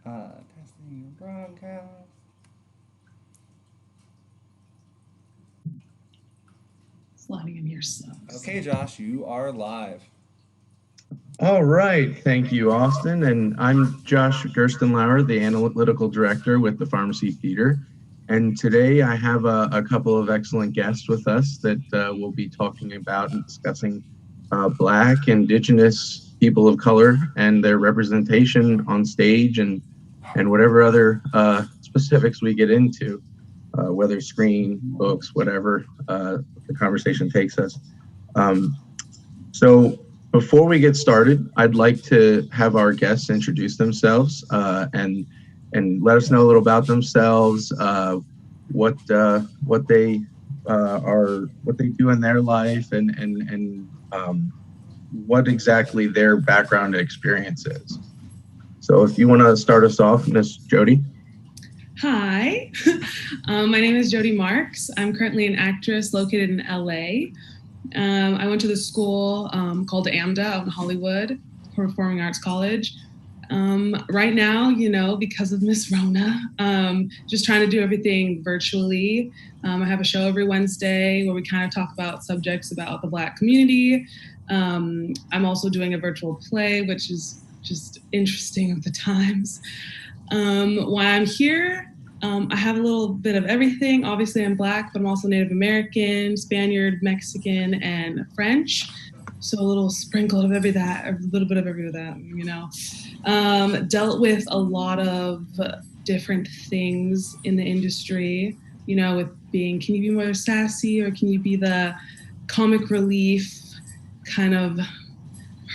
Testing your broadcast. Sliding in here sucks. Okay, Josh, you are live. All right. Thank you, Austin. And I'm Josh Gerstenlauer, the Analytical Director with the Pharmacy Theater. And today I have a couple of excellent guests with us that will be talking about and discussing Black, Indigenous people of color and their representation on stage and whatever other specifics we get into, whether screen, books, whatever the conversation takes us. So before we get started, I'd like to have our guests introduce themselves and let us know a little about themselves, what they do in their life, and what exactly their background and experience is. So if you want to start us off, Miss Jody. Hi, my name is Jody Marks. I'm currently an actress located in LA. I went to the school called AMDA out in Hollywood, Performing Arts College. Right now, because of Miss Rona, just trying to do everything virtually. I have a show every Wednesday where we kind of talk about subjects about the Black community. I'm also doing a virtual play, which is just interesting of the times. Why I'm here, I have a little bit of everything. Obviously, I'm Black, but I'm also Native American, Spaniard, Mexican, and French. So a little sprinkle of a little bit of every of that, Dealt with a lot of different things in the industry, with being, can you be more sassy or can you be the comic relief kind of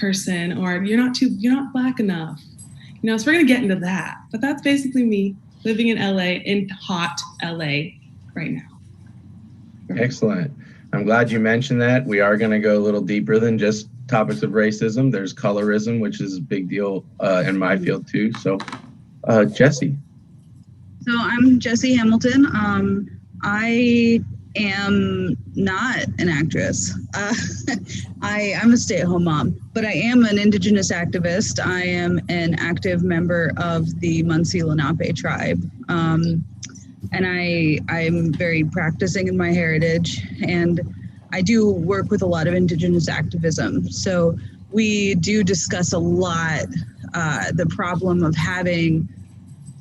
person, or you're not Black enough. So we're gonna get into that, but that's basically me living in LA, in hot LA right now. Excellent. I'm glad you mentioned that. We are going to go a little deeper than just topics of racism. There's colorism, which is a big deal in my field too. So, Jessie. So I'm Jessie Hamilton. I am not an actress. I'm a stay-at-home mom, but I am an Indigenous activist. I am an active member of the Munsee Lenape tribe. And I'm very practicing in my heritage, and I do work with a lot of Indigenous activism. So we do discuss a lot the problem of having,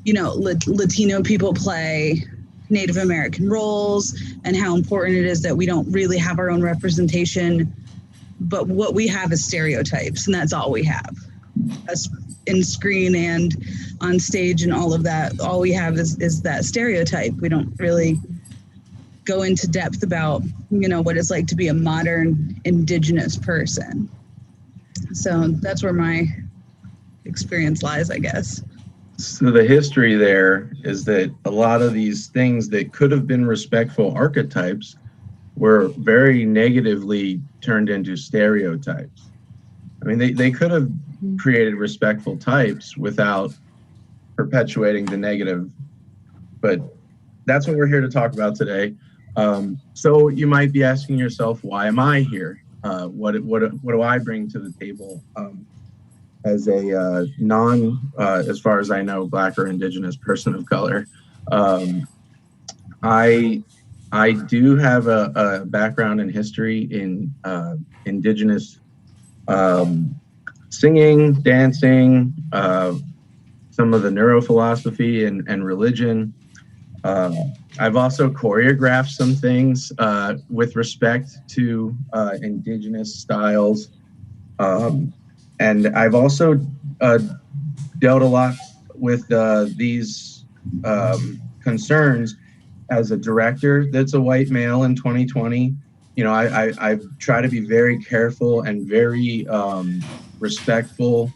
Latino people play Native American roles and how important it is that we don't really have our own representation, but what we have is stereotypes, and that's all we have. Us in screen and on stage and all of that, all we have is that stereotype. We don't really go into depth about, what it's like to be a modern Indigenous person. So that's where my experience lies, I guess. So the history there is that a lot of these things that could have been respectful archetypes were very negatively turned into stereotypes. I mean, they could have created respectful types without perpetuating the negative, but that's what we're here to talk about today. So you might be asking yourself, why am I here? What do I bring to the table as a as far as I know, Black or Indigenous person of color? I do have a background in history in Indigenous singing, dancing, some of the neurophilosophy and religion. I've also choreographed some things with respect to Indigenous styles. And I've also dealt a lot with these concerns as a director that's a white male in 2020. I try to be very careful and very respectful.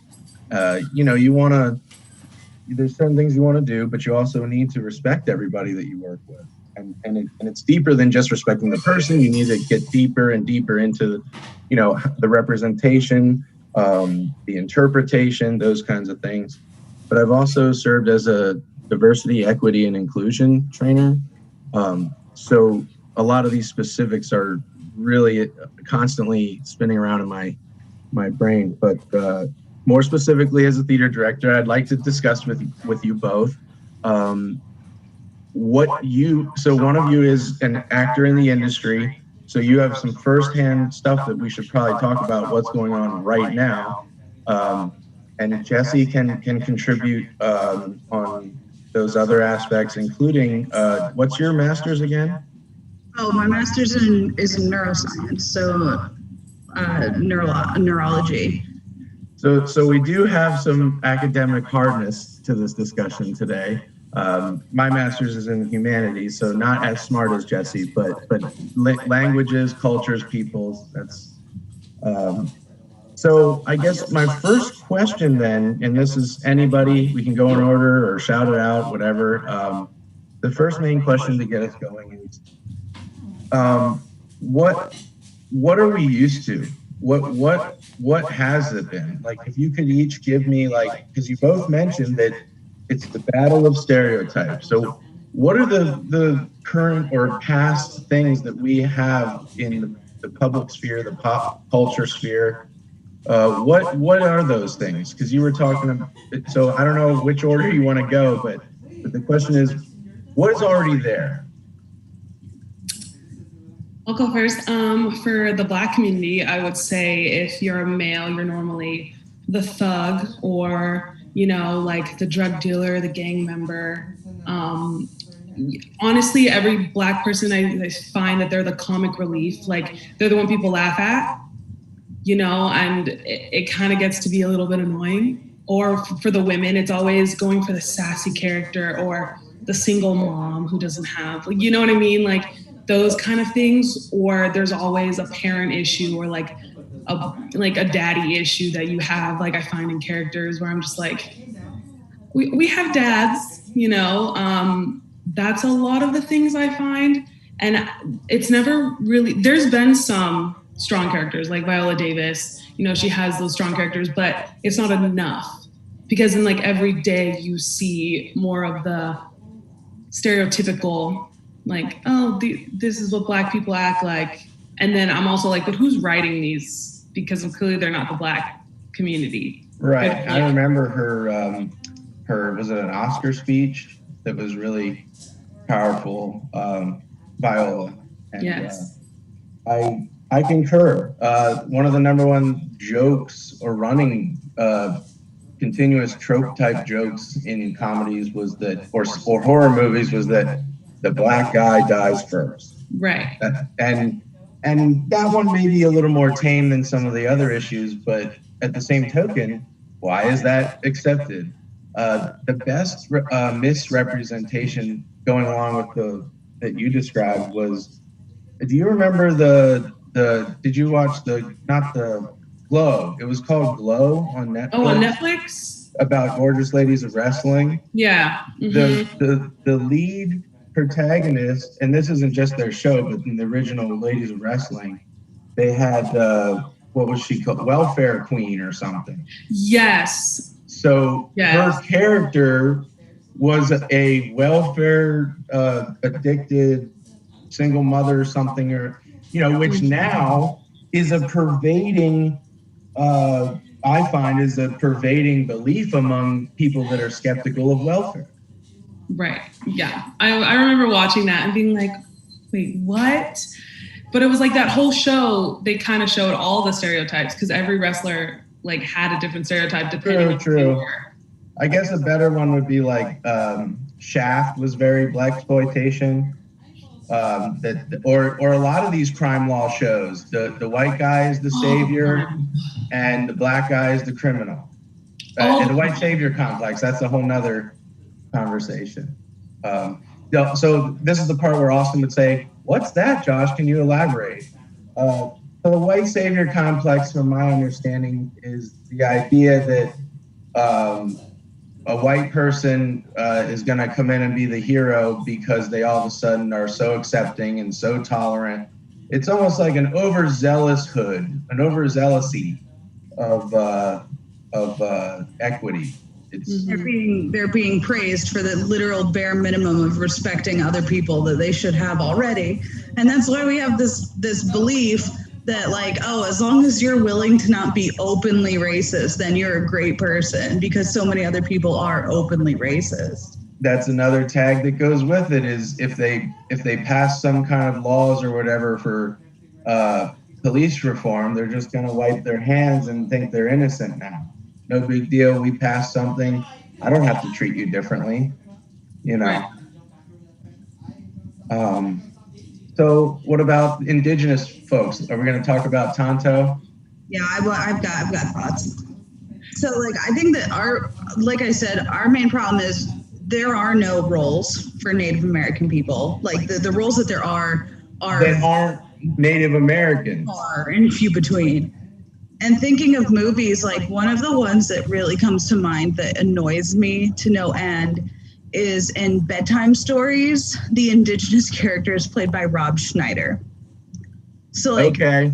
There's certain things you want to do, but you also need to respect everybody that you work with. And it's deeper than just respecting the person. You need to get deeper and deeper into, the representation, the interpretation, those kinds of things. But I've also served as a diversity, equity, and inclusion trainer. So a lot of these specifics are really constantly spinning around in my brain. But more specifically as a theater director, I'd like to discuss with you both so one of you is an actor in the industry, so you have some firsthand stuff that we should probably talk about what's going on right now. And Jesse can contribute on those other aspects, including what's your master's again? Oh, my master's is in neuroscience, so neurology. So we do have some academic hardness to this discussion today. My master's is in humanities, so not as smart as Jesse, but languages, cultures, peoples. That's so. I guess my first question then, and this is anybody, we can go in order or shout it out, whatever. The first main question to get us going is, what are we used to? What has it been? Like, if you could each give me, like, because you both mentioned that it's the battle of stereotypes. So what are the current or past things that we have in the public sphere, the pop culture sphere? What are those things? Because you were talking about, so I don't know which order you want to go, but the question is, what is already there? I'll go first. For the Black community, I would say if you're a male, you're normally the thug or, like the drug dealer, the gang member. Honestly, every Black person, I find that they're the comic relief. Like, they're the one people laugh at, and it kind of gets to be a little bit annoying. Or for the women, it's always going for the sassy character or the single mom who doesn't have, you know what I mean? Like, those kind of things. Or there's always a parent issue or like a daddy issue that you have, like I find in characters where I'm just like, we have dads, that's a lot of the things I find. And it's never really, there's been some strong characters like Viola Davis, she has those strong characters, but it's not enough, because in like every day you see more of the stereotypical, like, oh, this is what Black people act like. And then I'm also like, but who's writing these? Because clearly they're not the Black community. Right. But, I remember her, was it an Oscar speech that was really powerful? Viola. And, yes. I concur. One of the number one jokes or running continuous trope type jokes in comedies was that, or horror movies, was that the Black guy dies first. Right. And that one may be a little more tame than some of the other issues, but at the same token, why is that accepted? The best misrepresentation going along with that you described was, do you remember did you watch not the Glow? It was called Glow on Netflix. Oh, on Netflix? About Gorgeous Ladies of Wrestling. Yeah. Mm-hmm. The lead protagonist, and this isn't just their show, but in the original Ladies of Wrestling, they had what was she called? Welfare Queen or something. Yes. So yes. Her character was a welfare addicted single mother or something, or which now is a pervading I find is a pervading belief among people that are skeptical of welfare. Right. Yeah. I remember watching that and being like, wait, what? But it was like that whole show, they kind of showed all the stereotypes, because every wrestler like had a different stereotype depending on who they were. I guess a better one would be like Shaft was very blaxploitation. Or a lot of these crime law shows, the white guy is the savior and the Black guy is the criminal. And the white savior complex, that's a whole nother conversation. So this is the part where Austin would say, what's that, Josh? Can you elaborate? So the white savior complex, from my understanding, is the idea that a white person is going to come in and be the hero because they all of a sudden are so accepting and so tolerant. It's almost like an overzealoushood, an overzealousy of equity. It's they're being praised for the literal bare minimum of respecting other people that they should have already, and that's why we have this belief that like, oh, as long as you're willing to not be openly racist, then you're a great person, because so many other people are openly racist. That's another tag that goes with it, is if they pass some kind of laws or whatever for police reform, they're just going to wipe their hands and think they're innocent now. No big deal. We passed something. I don't have to treat you differently, you know. Right. So what about Indigenous folks? Are we going to talk about Tonto? Yeah, I've got thoughts. So like, I think that like I said, our main problem is there are no roles for Native American people. Like the roles that there are that aren't Native Americans. Are and few between. And thinking of movies, like one of the ones that really comes to mind that annoys me to no end is in Bedtime Stories, the Indigenous character is played by Rob Schneider. So like, okay.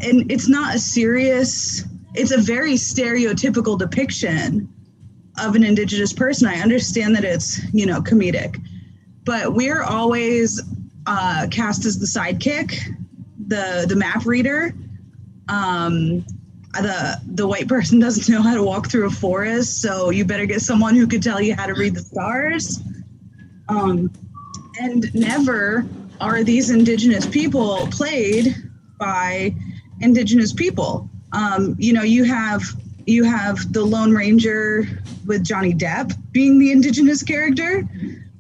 And it's not a serious, it's a very stereotypical depiction of an Indigenous person. I understand that it's, you know, comedic, but we're always cast as the sidekick, the map reader. The white person doesn't know how to walk through a forest, so you better get someone who could tell you how to read the stars. And never are these Indigenous people played by Indigenous people. You know, you have the Lone Ranger with Johnny Depp being the Indigenous character,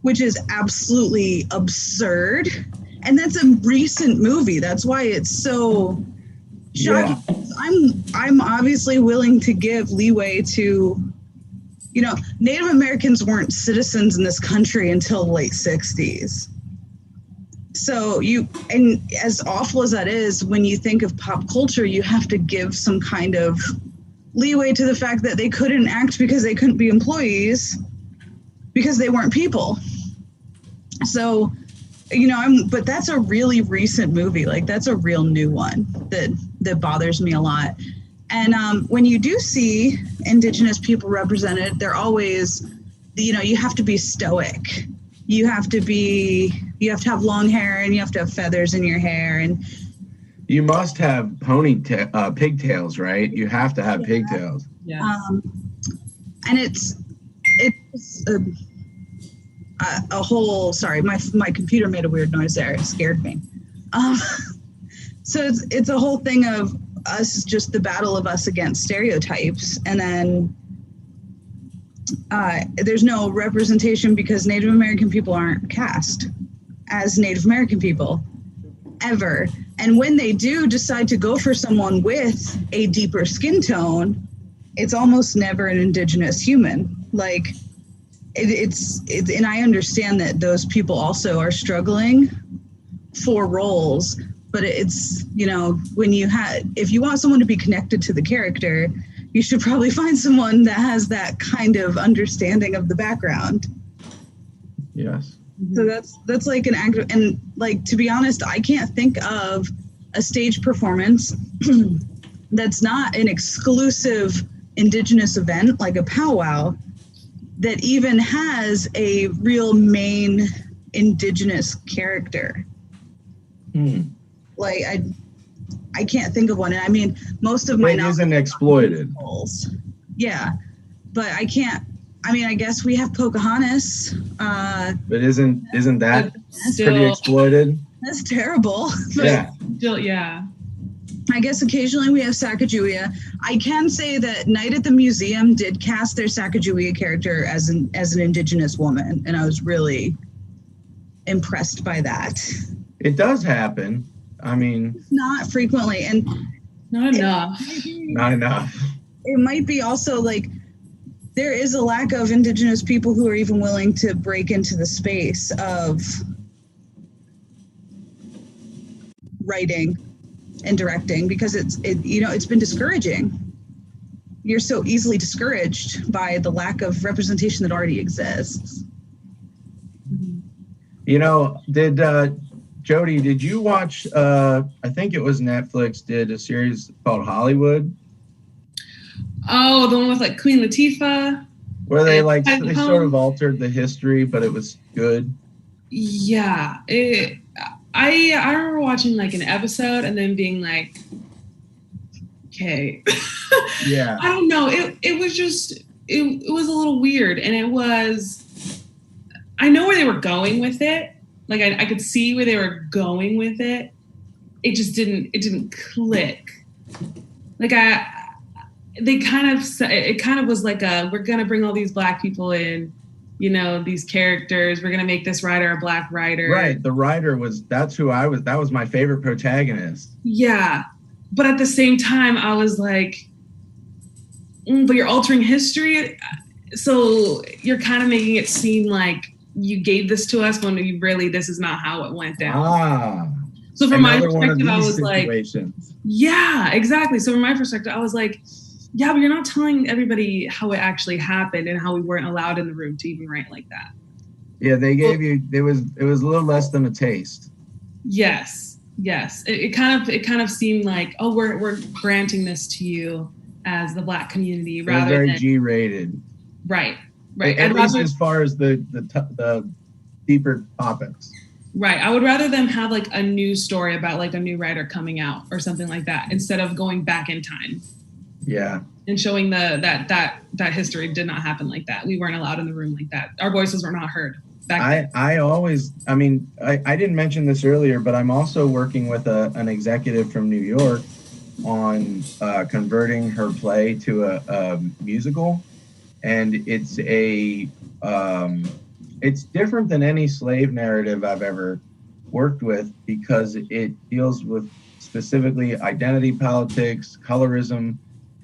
which is absolutely absurd. And that's a recent movie. That's why it's so shocking. Yeah. I'm obviously willing to give leeway to, you know, Native Americans weren't citizens in this country until the late 60s. So and as awful as that is, when you think of pop culture, you have to give some kind of leeway to the fact that they couldn't act because they couldn't be employees because they weren't people. So, you know, but that's a really recent movie. Like that's a real new one that bothers me a lot. And when you do see Indigenous people represented, they're always, you know, you have to be stoic. You have to have long hair and you have to have feathers in your hair, and you must have pigtails, right? You have to have pigtails. Yeah. And it's a whole, sorry, my computer made a weird noise there. It scared me. So it's a whole thing of us, just the battle of us against stereotypes. And then there's no representation because Native American people aren't cast as Native American people ever. And when they do decide to go for someone with a deeper skin tone, it's almost never an Indigenous human. Like it's and I understand that those people also are struggling for roles, but it's, you know, if you want someone to be connected to the character, you should probably find someone that has that kind of understanding of the background. Yes. So that's like an actor, and like, to be honest, I can't think of a stage performance that's not an exclusive Indigenous event like a powwow that even has a real main Indigenous character. Like I can't think of one. And I mean, most of my it isn't exploited. Yeah, but I can't. I mean, I guess we have Pocahontas. But isn't that pretty exploited? That's terrible. Yeah. Still, yeah. I guess occasionally we have Sacagawea. I can say that Night at the Museum did cast their Sacagawea character as an Indigenous woman, and I was really impressed by that. It does happen. I mean, not frequently, and not enough. Not enough. It might be also like there is a lack of Indigenous people who are even willing to break into the space of writing and directing, because it's been discouraging. You're so easily discouraged by the lack of representation that already exists. You know, Jody, did you watch, I think it was Netflix, did a series called Hollywood? Oh, the one with like Queen Latifah? Where they sort of altered the history, but it was good. Yeah. I remember watching like an episode and then being like, okay. Yeah. I don't know. It was just it was a little weird, and it was. I know where they were going with it. Like I could see where they were going with it. It just didn't click. Like it kind of was like we're gonna bring all these Black people in, you know, these characters. We're gonna make this writer a Black writer. Right. The writer that was my favorite protagonist. Yeah. But at the same time, I was like, but you're altering history. So you're kind of making it seem like you gave this to us when this is not how it went down. So from my perspective, I was situations. Like, yeah, exactly. So from my perspective, I was like, yeah, but you're not telling everybody how it actually happened and how we weren't allowed in the room to even write like that. Yeah, they gave you, it was a little less than a taste. Yes. It kind of seemed like, oh, we're granting this to you as the Black community rather very than G-rated. Right. At least as far as the deeper topics. Right. I would rather them have like a new story about like a new writer coming out or something like that instead of going back in time. Yeah. And showing that history did not happen like that. We weren't allowed in the room like that. Our voices were not heard. I didn't mention this earlier, but I'm also working with an executive from New York on converting her play to a musical, and it's different than any slave narrative I've ever worked with because it deals with specifically identity politics, colorism,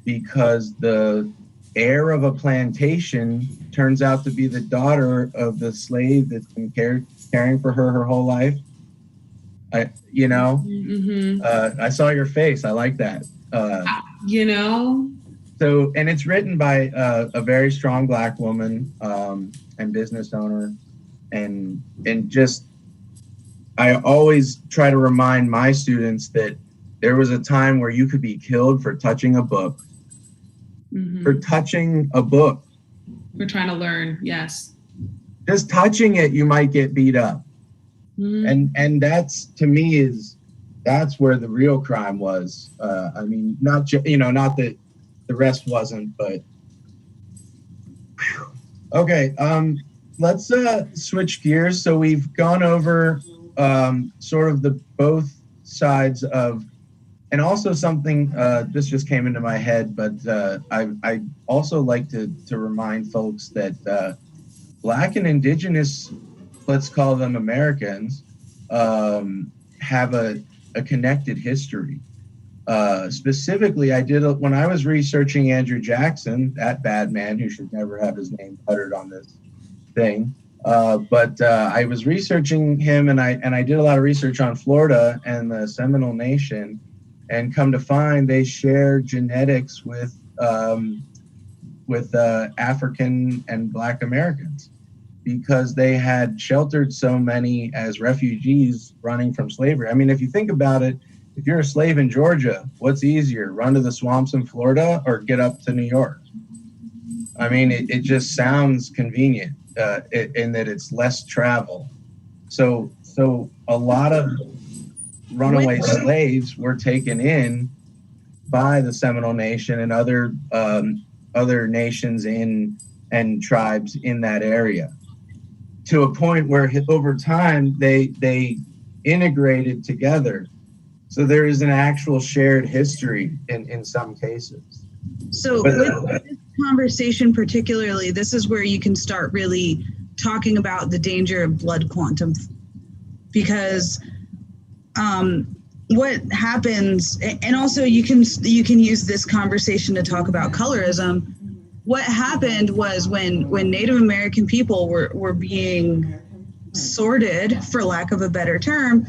because the heir of a plantation turns out to be the daughter of the slave that's been caring for her whole life. I saw your face. I like that. So, and it's written by a very strong Black woman and business owner, and just I always try to remind my students that there was a time where you could be killed for touching a book. Mm-hmm. For touching a book. We're trying to learn, yes. Just touching it, you might get beat up. Mm-hmm. And that's, to me, that's where the real crime was. I mean, not that the rest wasn't, but whew. Okay, let's switch gears. So we've gone over sort of the both sides of. And also something, this just came into my head, but I also like to remind folks that Black and Indigenous, let's call them Americans, have a connected history. Specifically, when I was researching Andrew Jackson, that bad man who should never have his name uttered on this thing. But I was researching him, and I did a lot of research on Florida and the Seminole Nation. And come to find, they share genetics with African and Black Americans because they had sheltered so many as refugees running from slavery. I mean, if you think about it, if you're a slave in Georgia, what's easier, run to the swamps in Florida or get up to New York? I mean, it just sounds convenient in that it's less travel. So a lot of runaway slaves were taken in by the Seminole Nation and other nations and tribes in that area, to a point where over time they integrated together. So there is an actual shared history in some cases. So with this conversation particularly, this is where you can start really talking about the danger of blood quantum, because what happens, and also you can use this conversation to talk about colorism. What happened was when Native American people were being sorted, for lack of a better term,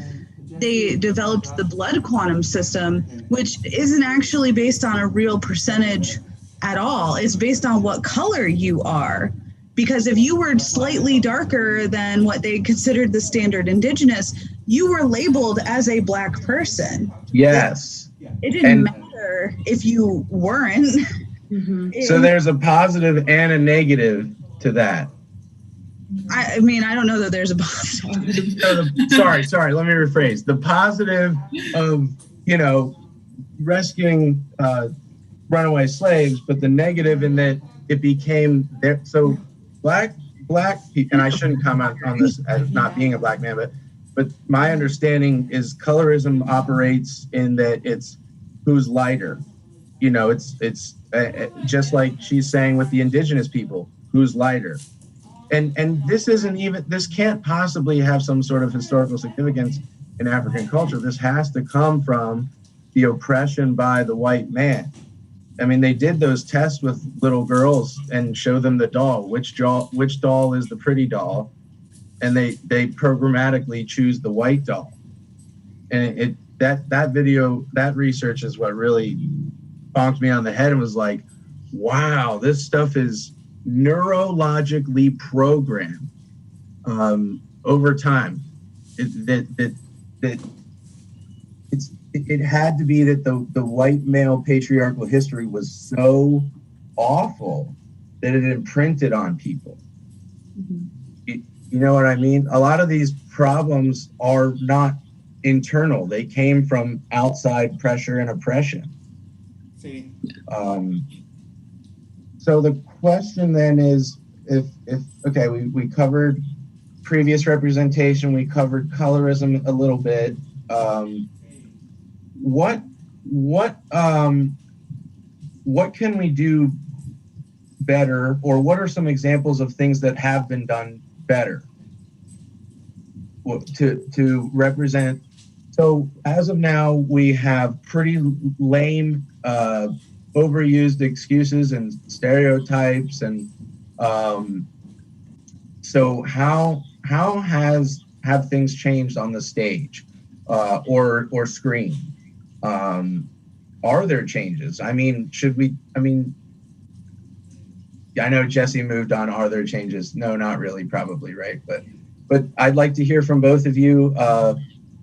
they developed the blood quantum system, which isn't actually based on a real percentage at all. It's based on what color you are. Because if you were slightly darker than what they considered the standard indigenous, you were labeled as a Black person. Yes. It didn't matter if you weren't. Mm-hmm. So there's a positive and a negative to that. I mean, I don't know that there's a positive. Sorry, let me rephrase. The positive of, rescuing runaway slaves, but the negative in that it became there. So black people, and I shouldn't comment on this as not being a black man, but my understanding is colorism operates in that it's who's lighter. It's just like she's saying with the indigenous people, who's lighter. And this can't possibly have some sort of historical significance in African culture. This has to come from the oppression by the white man. I mean, they did those tests with little girls and show them the doll, which doll is the pretty doll, and they programmatically choose the white doll. And that video, that research is what really bonked me on the head and was like, wow, this stuff is neurologically programmed over time. It had to be that the white male patriarchal history was so awful that it imprinted on people. Mm-hmm. You know what I mean? A lot of these problems are not internal. They came from outside pressure and oppression. See. So the question then is, if okay, we covered previous representation, we covered colorism a little bit. What can we do better, or what are some examples of things that have been done better to represent? So as of now, we have pretty lame, overused excuses and stereotypes, and so how have things changed on the stage or screen? Are there changes? I mean, I know Jesse moved on. Are there changes? No, not really, probably, right? But I'd like to hear from both of you.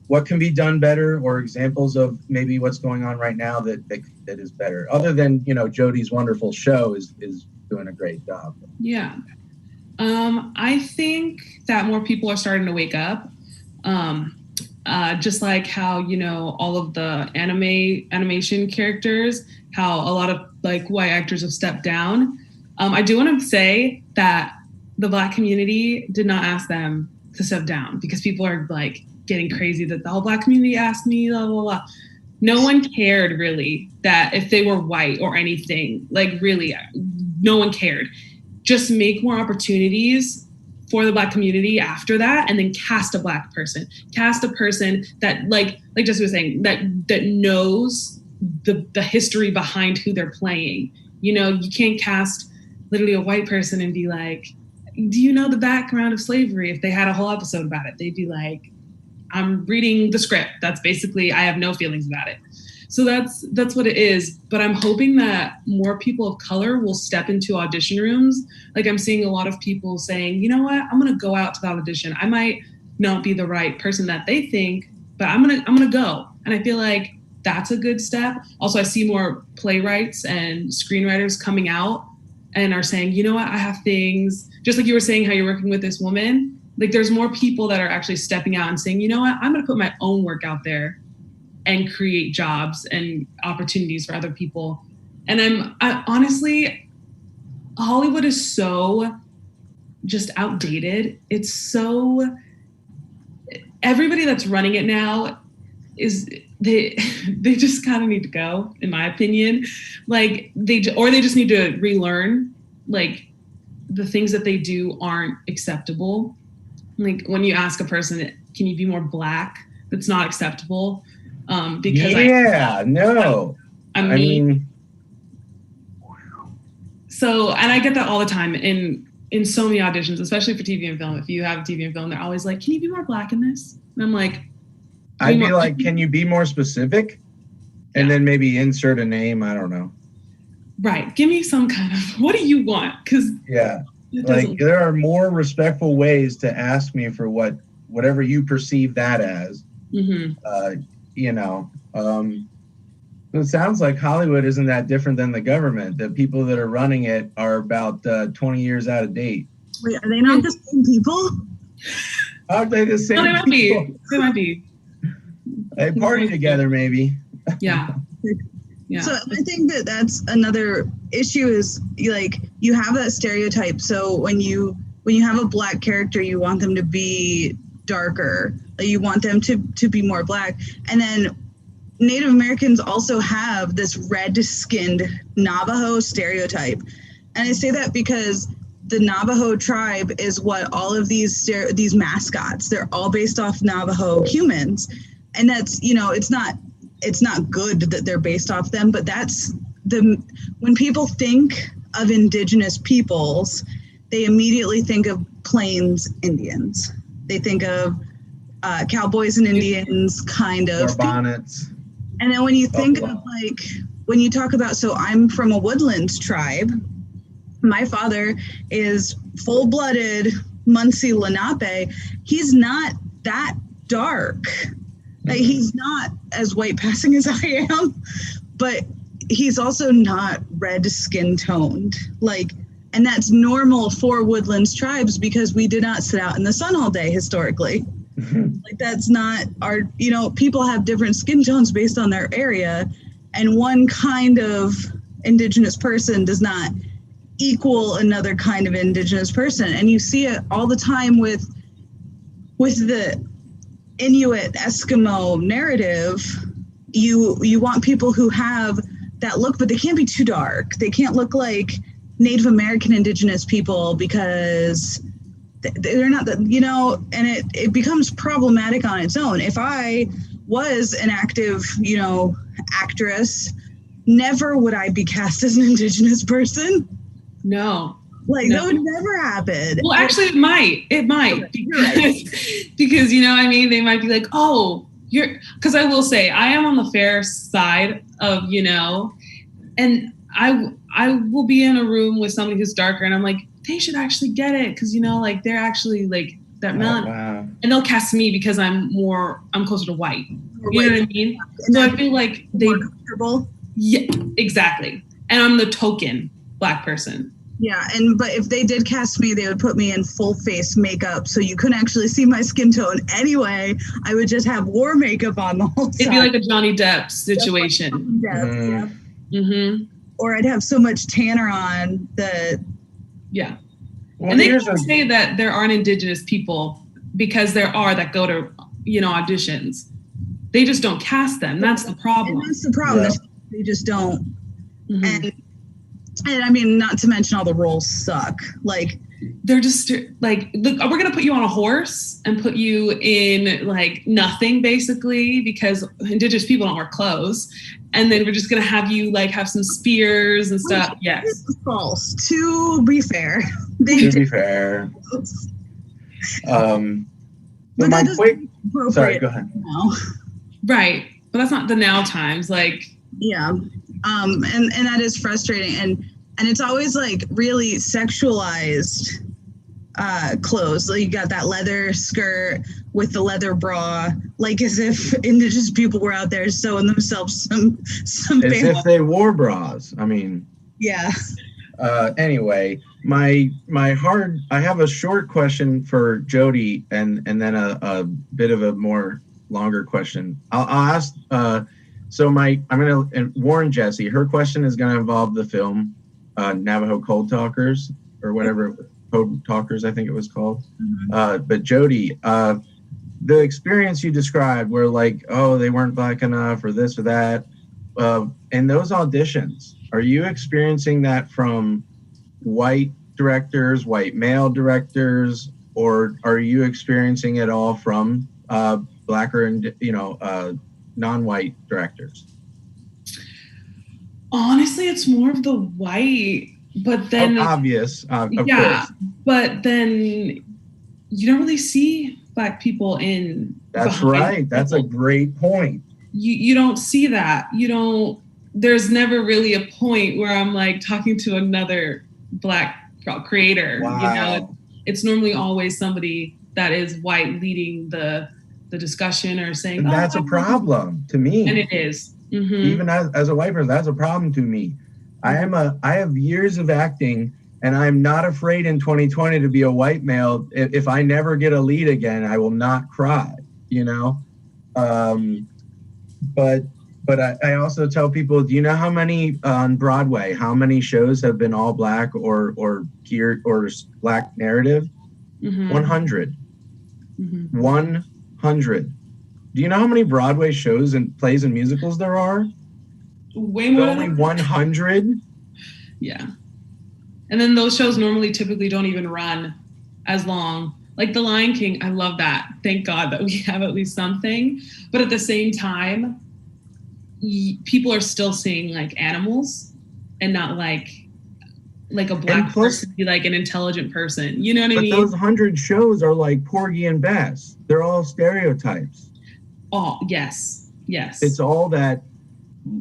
What can be done better, or examples of maybe what's going on right now that is better, other than, Jody's wonderful show is doing a great job. Yeah. I think that more people are starting to wake up. Just like how, all of the animation characters, how a lot of like white actors have stepped down. I do want to say that the Black community did not ask them to step down, because people are like getting crazy that the whole Black community asked me, blah, blah, blah. No one cared really that if they were white or anything, like really, no one cared. Just make more opportunities for the Black community after that, and then cast a Black person. Cast a person that, like Jesse was saying, that knows the history behind who they're playing. You can't cast literally a white person and be like, do you know the background of slavery? If they had a whole episode about it, they'd be like, I'm reading the script. That's basically, I have no feelings about it. So that's what it is. But I'm hoping that more people of color will step into audition rooms. Like, I'm seeing a lot of people saying, you know what, I'm gonna go out to the audition. I might not be the right person that they think, but I'm gonna go. And I feel like that's a good step. Also, I see more playwrights and screenwriters coming out and are saying, you know what, I have things, just like you were saying how you're working with this woman. Like, there's more people that are actually stepping out and saying, you know what, I'm gonna put my own work out there and create jobs and opportunities for other people. And I honestly, Hollywood is so just outdated. It's so, everybody that's running it now they just kind of need to go, in my opinion. Like, they just need to relearn, like, the things that they do aren't acceptable. Like, when you ask a person, can you be more Black? That's not acceptable. Because I mean, so, and I get that all the time in so many auditions, especially for TV and film. If you have TV and film, they're always like, can you be more Black in this? And I'm like, I'd be like, can you be more specific? And then maybe insert a name. I don't know. Right. Give me some kind of, what do you want? Because like, there are more respectful ways to ask me for whatever you perceive that as. Mm-hmm. It sounds like Hollywood isn't that different than the government. The people that are running it are about 20 years out of date. Wait, are they not the same people? Aren't they the same No, they might people? be. They might be. They party together, maybe. Yeah. Yeah. So I think that that's another issue is like you have that stereotype. So when you have a black character, you want them to be darker. Like you want them to be more black. And then Native Americans also have this red-skinned Navajo stereotype. And I say that because the Navajo tribe is what all of these mascots, they're all based off Navajo humans. And that's, it's not good that they're based off them, but that's when people think of indigenous peoples, they immediately think of Plains Indians. They think of cowboys and Indians, kind of. Or bonnets. And then when you think of when you talk about, so I'm from a woodlands tribe. My father is full-blooded Munsee Lenape. He's not that dark. Like, he's not as white passing as I am, but he's also not red skin toned. And that's normal for woodlands tribes because we did not sit out in the sun all day historically. That's not our, people have different skin tones based on their area, and one kind of indigenous person does not equal another kind of indigenous person. And you see it all the time with the Inuit Eskimo narrative. You want people who have that look, but they can't be too dark. They can't look like Native American indigenous people because they're not and it becomes problematic on its own. If I was an active, actress, never would I be cast as an indigenous person. No. That would never happen. Well, actually, it might. Because they might be like, oh, because I will say I am on the fair side of, and I will be in a room with somebody who's darker and I'm like, they should actually get it because, they're actually that melanin. Wow. And they'll cast me because I'm closer to white. You know what I mean? So I feel like more comfortable. Yeah, exactly. And I'm the token black person. Yeah, but if they did cast me, they would put me in full face makeup, so you couldn't actually see my skin tone anyway. I would just have war makeup on the whole time. It'd be like a Johnny Depp situation. Yeah. Mm-hmm. Or I'd have so much tanner on that. Yeah. Well, and they can say that there aren't indigenous people because there are that go to, auditions. They just don't cast them. That's the problem. And that's the problem. Yeah. They just don't. Mm-hmm. And I mean, not to mention all the roles suck. They're just look, we're going to put you on a horse and put you in nothing basically because indigenous people don't wear clothes. And then we're just going to have you have some spears and stuff. Yes. It's false. To be fair. But my that quick, appropriate. Sorry, go ahead. Now. Right. But that's not the now times. Yeah. And that is frustrating. And it's always really sexualized clothes. You got that leather skirt with the leather bra, as if indigenous people were out there sewing themselves some as if they wore bras. I mean, yeah. Anyway, I have a short question for Jody and then a bit of a more longer question. I'll ask. So I'm going to warn Jessie. Her question is going to involve the film Navajo Code Talkers or whatever, Code Talkers, I think it was called. Mm-hmm. But Jody, the experience you described where they weren't black enough or this or that, in those auditions, are you experiencing that from white directors, white male directors, or are you experiencing it all from black or non-white directors? Honestly, it's more of the white, but then obvious, of course. But then you don't really see black people in. That's right. That's a great point. You don't see that. There's never really a point where I'm talking to another black creator. Wow. It's normally always somebody that is white leading the discussion or saying, and that's a problem to me. And it is. Mm-hmm. Even as a white person, that's a problem to me. I have years of acting And I'm not afraid in 2020 to be a white male. If I never get a lead again, I will not cry, you know? But I also tell people, do you know how many on Broadway, how many shows have been all black or geared or black narrative? 100. 100. Do you know how many Broadway shows and plays and musicals there are? Way more only 100. Yeah. And then those shows typically don't even run as long. Like The Lion King, I love that. Thank God that we have at least something. But at the same time, people are still seeing like animals and not like a black person be like an intelligent person. You know what I mean? But those 100 shows are like Porgy and Bess. They're all stereotypes. Oh, yes. Yes. It's all that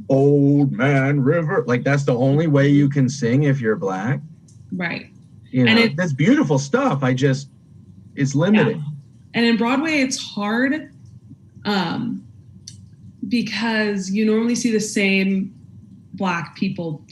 old man river. Like that's the only way you can sing if you're black. Right. You know, that's beautiful stuff. It's limited. Yeah. And in Broadway, it's hard because you normally see the same black people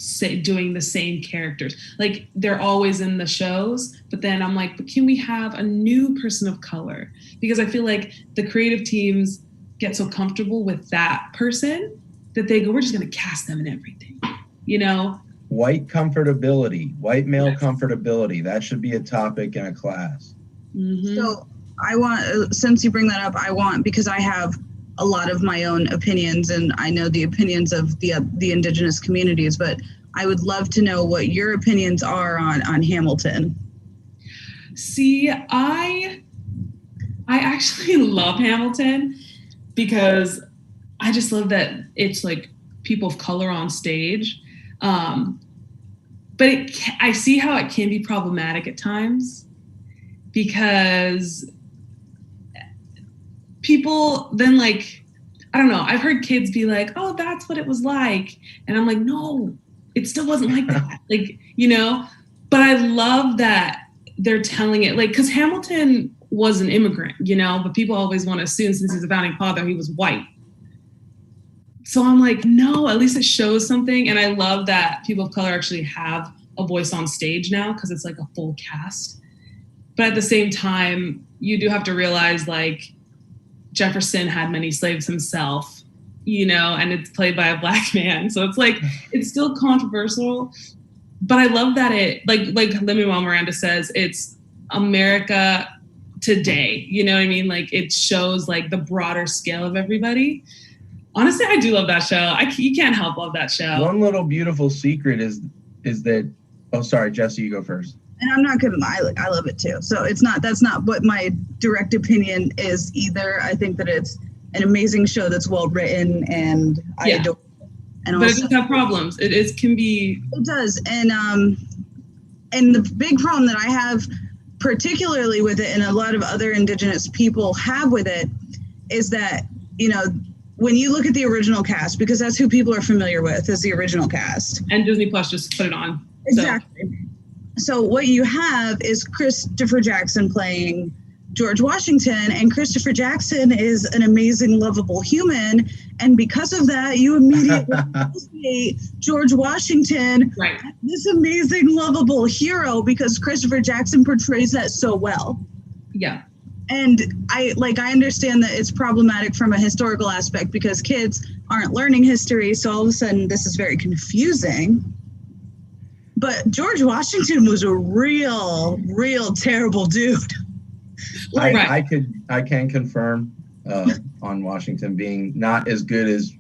doing the same characters. Like they're always in the shows, but then I'm like, but can we have a new person of color? Because I feel like the creative teams get so comfortable with that person that they go, we're just going to cast them in everything, you know? White comfortability, white male comfortability. That should be a topic in a class. Mm-hmm. So I want, since you bring that up, because I have a lot of my own opinions and I know the opinions of the indigenous communities, but I would love to know what your opinions are on Hamilton. See, I actually love Hamilton because I just love that it's like people of color on stage. But I see how it can be problematic at times because people then like, I don't know, I've heard kids be like, oh, that's what it was like. And I'm like, no, it still wasn't like that. Like, you know, but I love that they're telling it like, because Hamilton was an immigrant, you know, but people always want to assume since he's a founding father, he was white. So I'm like, no, at least it shows something. And I love that people of color actually have a voice on stage now because it's like a full cast. But at the same time, you do have to realize like Jefferson had many slaves himself, you know, and it's played by a black man. So it's like, it's still controversial. But I love that it, like Lin-Manuel Miranda says, it's America today. You know what I mean? Like it shows like the broader scale of everybody. Honestly, I do love that show. You can't help love that show. One little beautiful secret is that, oh, sorry, Jesse, you go first. And I'm not gonna lie, like I love it too. So that's not what my direct opinion is either. I think that it's an amazing show that's well written and I adore it. And but also, it does have problems. It can be. It does. And the big problem that I have particularly with it and a lot of other indigenous people have with it is that, you know, when you look at the original cast, because that's who people are familiar with is the original cast. And Disney Plus just put it on. Exactly. So what you have is Christopher Jackson playing George Washington, and Christopher Jackson is an amazing, lovable human. And because of that, you immediately associate George Washington right. as this amazing, lovable hero because Christopher Jackson portrays that so well. Yeah. And I understand that it's problematic from a historical aspect because kids aren't learning history. So all of a sudden this is very confusing. But George Washington was a real terrible dude. I can confirm on Washington being not as good as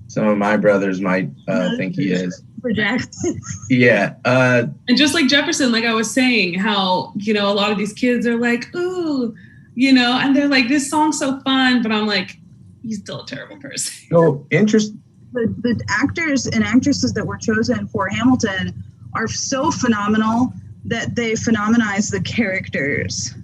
some of my brothers might think he is. For Jackson. Yeah. And just like Jefferson, like I was saying, how, you know, a lot of these kids are like, ooh, you know, and they're like, this song's so fun, but I'm like, he's still a terrible person. So interesting. The actors and actresses that were chosen for Hamilton are so phenomenal that they phenomenize the characters.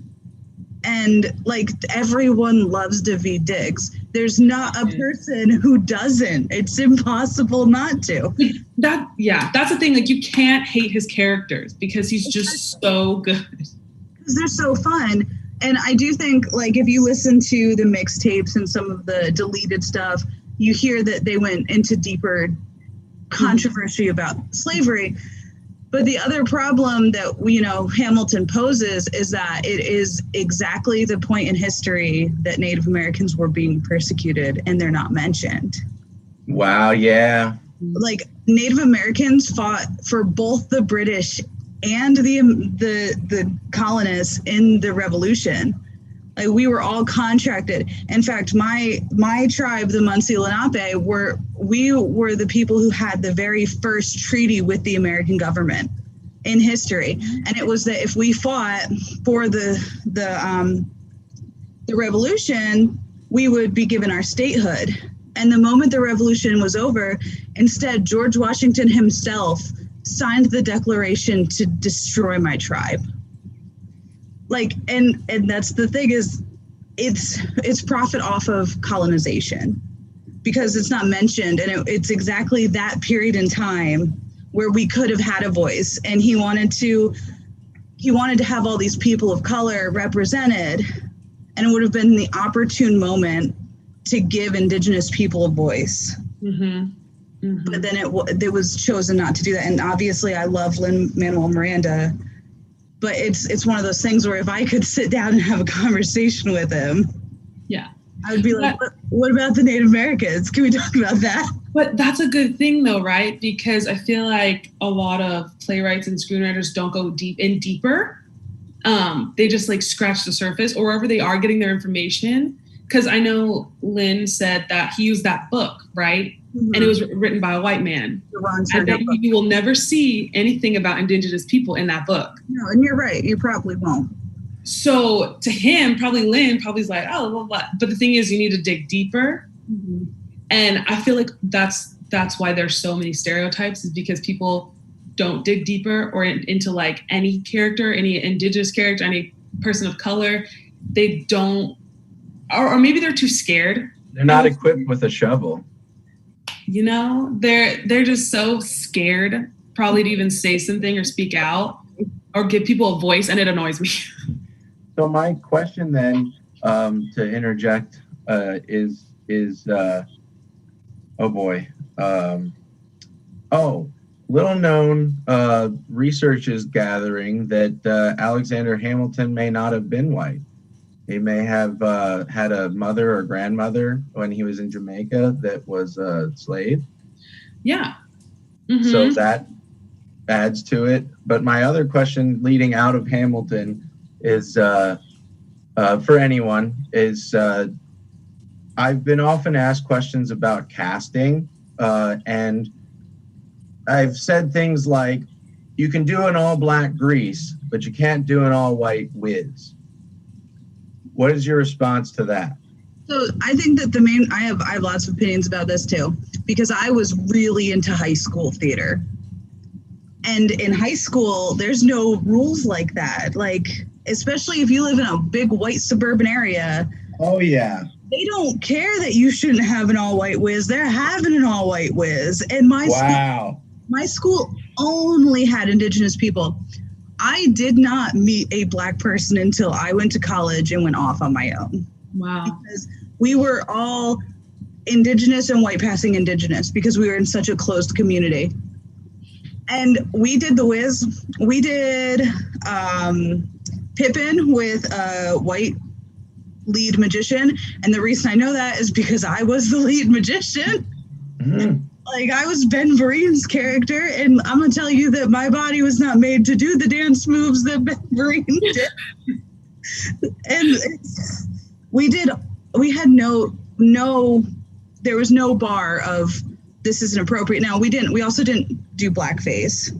And like everyone loves Daveed Diggs. There's not a person who doesn't. It's impossible not to. That's the thing. Like you can't hate his characters because he's just so good. Because they're so fun. And I do think like if you listen to the mixtapes and some of the deleted stuff, you hear that they went into deeper controversy about slavery. But the other problem that, Hamilton poses is that it is exactly the point in history that Native Americans were being persecuted, and they're not mentioned. Wow, yeah. Like, Native Americans fought for both the British and the colonists in the Revolution. Like, we were all contracted. In fact, my tribe, the Munsee Lenape, we were the people who had the very first treaty with the American government in history. And it was that if we fought for the Revolution, we would be given our statehood. And the moment the Revolution was over, instead, George Washington himself signed the Declaration to destroy my tribe. Like, and that's the thing, is it's profit off of colonization, because it's not mentioned, and it's exactly that period in time where we could have had a voice, and he wanted to have all these people of color represented, and it would have been the opportune moment to give Indigenous people a voice. Mm-hmm. Mm-hmm. But then it was chosen not to do that. And obviously, I love Lin-Manuel Miranda, but it's one of those things where if I could sit down and have a conversation with him, yeah, I would be like, what about the Native Americans? Can we talk about that? But that's a good thing, though, right? Because I feel like a lot of playwrights and screenwriters don't go deeper. They just like scratch the surface, or wherever they are getting their information. Because I know Lynn said that he used that book, right? Mm-hmm. And it was written by a white man. And you will never see anything about Indigenous people in that book. No, and you're right. You probably won't. So to him, probably Lynn is like, oh, well, what? But the thing is, you need to dig deeper. Mm-hmm. And I feel like that's why there's so many stereotypes, is because people don't dig deeper or into like any character, any Indigenous character, any person of color. They don't, or maybe they're too scared. They're not equipped with a shovel. You know, they're just so scared probably to even say something or speak out or give people a voice, and it annoys me. So my question then, to interject, is oh boy, little known research is gathering that Alexander Hamilton may not have been white. He may have had a mother or grandmother when he was in Jamaica that was a slave. Yeah. Mm-hmm. So that adds to it. But my other question leading out of Hamilton is, for anyone, is I've been often asked questions about casting, and I've said things like, you can do an all-black Grease, but you can't do an all-white Wiz. What is your response to that? So I think that I have lots of opinions about this too, because I was really into high school theater. And in high school, there's no rules like that. Like, especially if you live in a big white suburban area. Oh, yeah. They don't care that you shouldn't have an all-white Wiz. They're having an all-white Wiz. And my school only had Indigenous people. I did not meet a Black person until I went to college and went off on my own. Wow. Because we were all Indigenous and white passing Indigenous because we were in such a closed community. And we did the Wiz. We did Pippin with a white lead magician. And the reason I know that is because I was the lead magician. Mm-hmm. Like, I was Ben Vereen's character, and I'm going to tell you that my body was not made to do the dance moves that Ben Vereen did. And we had there was no bar of this isn't appropriate. Now, we also didn't do blackface.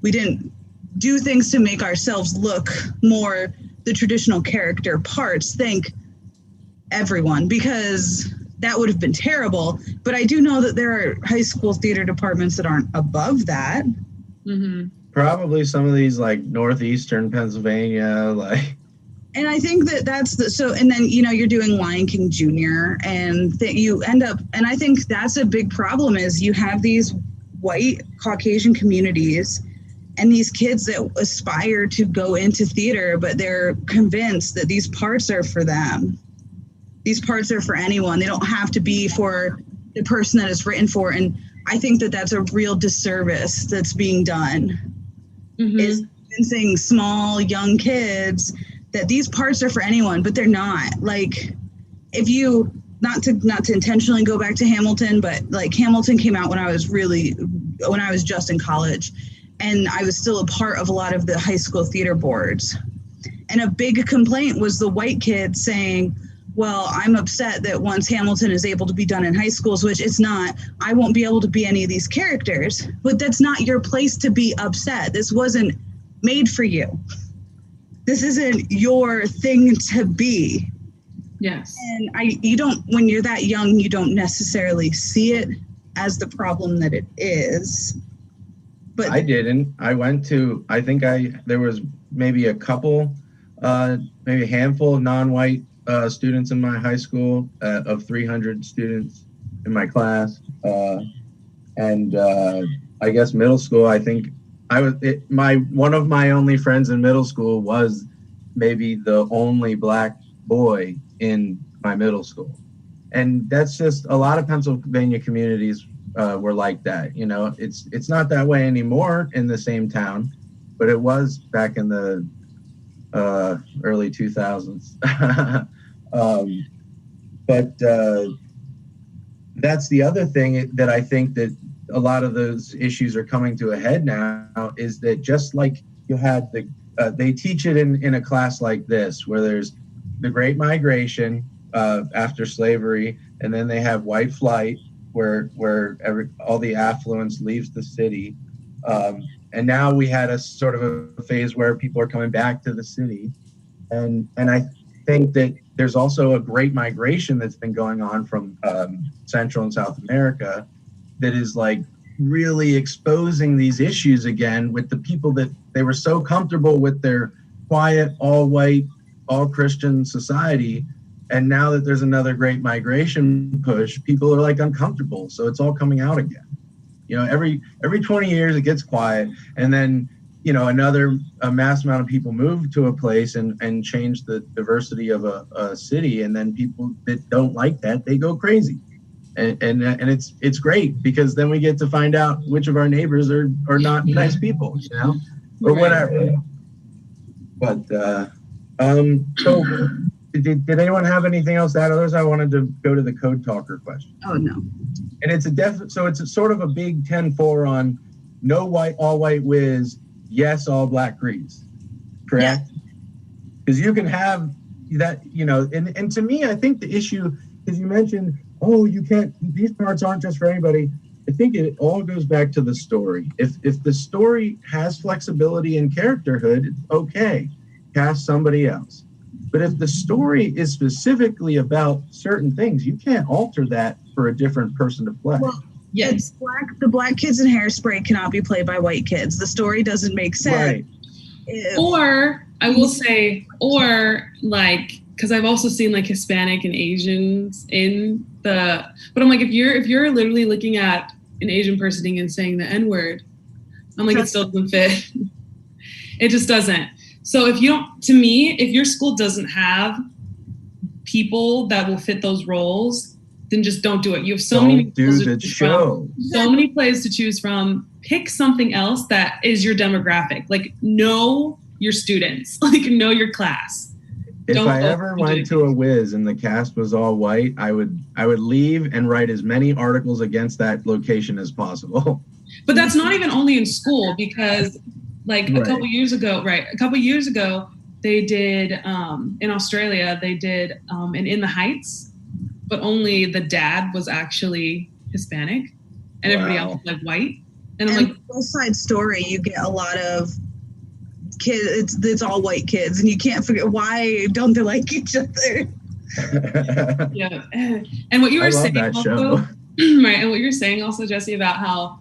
We didn't do things to make ourselves look more the traditional character parts. Thank everyone, because that would have been terrible. But I do know that there are high school theater departments that aren't above that. Mm-hmm. Probably some of these, like northeastern Pennsylvania, like. And I think and then, you're doing Lion King Jr. and that you end up, and I think that's a big problem, is you have these white Caucasian communities and these kids that aspire to go into theater, but they're convinced that these parts are for them. These parts are for anyone. They don't have to be for the person that it's written for. And I think that that's a real disservice that's being done. Mhm. is convincing small young kids that these parts are for anyone, but they're not. Like, if you not to intentionally go back to Hamilton, but like Hamilton came out when I was just in college, and I was still a part of a lot of the high school theater boards. And a big complaint was the white kids saying, well, I'm upset that once Hamilton is able to be done in high schools, which it's not, I won't be able to be any of these characters. But that's not your place to be upset. This wasn't made for you. This isn't your thing to be. Yes. And you don't, when you're that young, you don't necessarily see it as the problem that it is. But I didn't. There was maybe a couple, maybe a handful of non-white students in my high school of 300 students in my class. And I guess middle school, I think one of my only friends in middle school was maybe the only black boy in my middle school. And that's just a lot of Pennsylvania communities were like that. You know, it's not that way anymore in the same town, but it was back in the early 2000s. But that's the other thing that I think that a lot of those issues are coming to a head now, is that just like you had they teach it in a class like this, where there's the Great Migration after slavery, and then they have white flight, where all the affluence leaves the city. And now we had a sort of a phase where people are coming back to the city. And I think that there's also a great migration that's been going on from Central and South America that is like really exposing these issues again with the people that they were so comfortable with their quiet, all white, all Christian society. And now that there's another great migration push, people are like uncomfortable. So it's all coming out again. You know, every 20 years it gets quiet, and then, you know, a mass amount of people move to a place and change the diversity of a city. And then people that don't like that, they go crazy. And it's great, because then we get to find out which of our neighbors are not nice people, you know, or whatever. But so did anyone have anything else to add? Otherwise, I wanted to go to the code talker question. oh no. And it's a sort of a big 10-4 on no white, all white whiz, yes, all black Grease. Correct? Because you can have that, you know, and to me, I think the issue is, you mentioned, oh, you can't, these parts aren't just for anybody. I think it all goes back to the story. If the story has flexibility and characterhood, it's okay, cast somebody else. But if the story is specifically about certain things, you can't alter that for a different person to play. Well, Yes. the black kids in Hairspray cannot be played by white kids. The story doesn't make sense. Right. Or I will say, or like, because I've also seen like Hispanic and Asians in the, but I'm like, if you're literally looking at an Asian person and saying the N-word, I'm like, it still doesn't fit. It just doesn't. So if you don't, to me, if your school doesn't have people that will fit those roles, then just don't do it. You have so many do the show. So many plays to choose from. Pick something else that is your demographic. Like, know your students. Like, know your class. If I ever went to a whiz and the cast was all white, I would leave and write as many articles against that location as possible. But that's not even only in school, because like a couple years ago, they did in Australia, they did an In the Heights, but only the dad was actually Hispanic and everybody else was like white. And I'm like, West Side Story, you get a lot of kids, it's all white kids, and you can't figure why don't they like each other. yeah. And what you were saying also, right, and what you're saying also, Jesse, about how